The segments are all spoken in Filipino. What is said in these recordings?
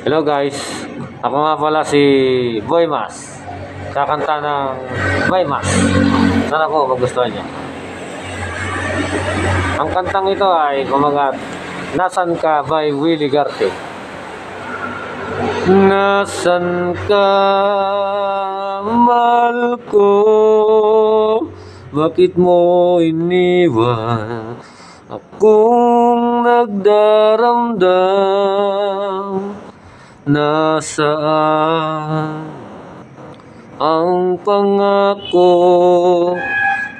Hello guys, ako nga pala si Boy Mas. Kakanta ng Boy Mas. Sana po magustuhan niyo. Ang kantang ito ay kumagat Nasan Ka by Willie Garte. Nasan ka, mahal ko? Bakit mo iniwan? Akong nagdaramdam. Nasaan ang pangako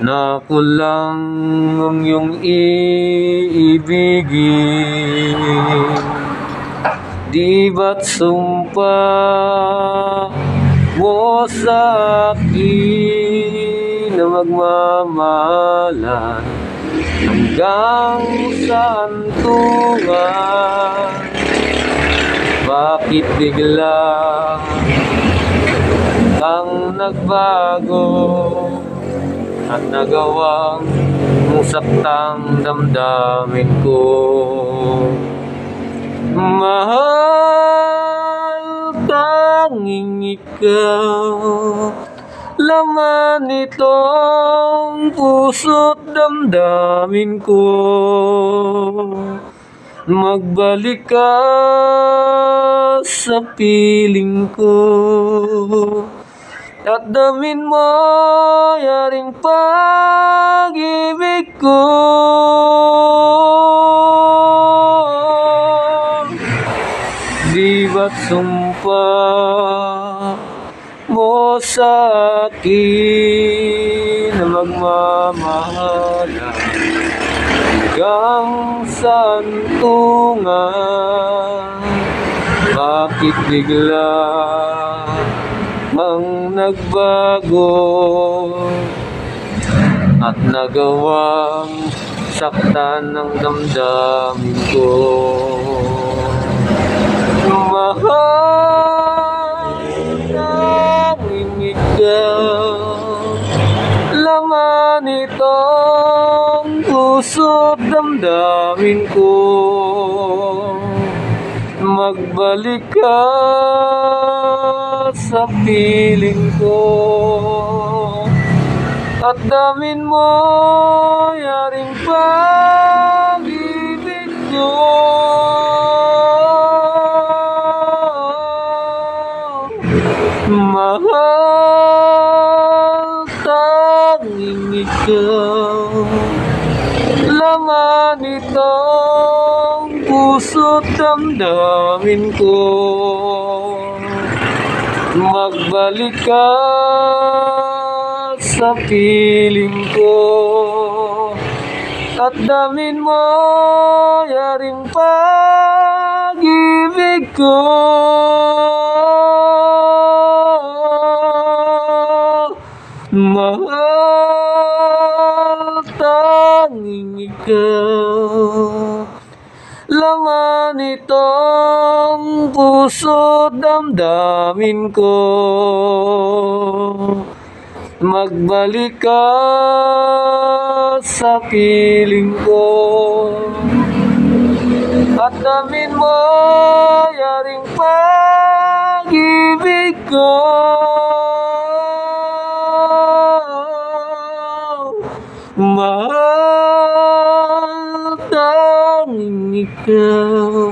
na ko lang ang iyong iibigin? Di ba't sumpa mo sa akin na magmamahalan hanggang sa antungan? Bakit bigla kang nagbago at nagawang saktang damdamin ko? Mahal, tanging ikaw, laman itong puso't damdamin ko. Magbalik ka sa piling ko at damin mo yaring pag-ibig ko. Di ba't sumpa mo sa akin na magmamahalan hanggang sa antungan? Bakit bigla ang nagbago at nagawang saktan ng damdamin ko? Mahal, tanging ikaw, laman itong puso't damdamin ko. Magbalik ka sa piling ko at damin mo yaring pag-ibig ko. Mahal, tanging ikaw, laman itong puso't damdamin ko. Magbalik ka sa piling ko at damin mo yaring pag-ibig ko. Mahal, tanging ikaw, laman itong puso't damdamin ko. Magbalik ka sa piling ko at damin mo yaring pag-ibig ko. Mahal, tanging ikaw,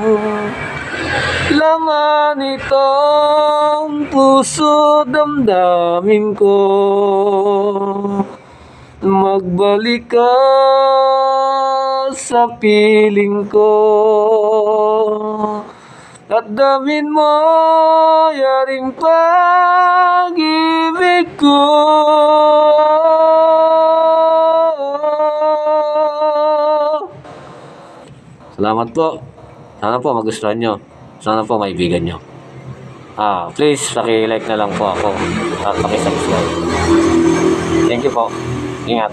laman itong puso't damdamin ko. Magbalik ka sa piling ko at damin mo yaring pag-ibig ko. Salamat po. Sana po magustuhan nyo. Sana po maibigan nyo. Please, paki-like na lang po ako at paki-subscribe. Thank you po. Ingat.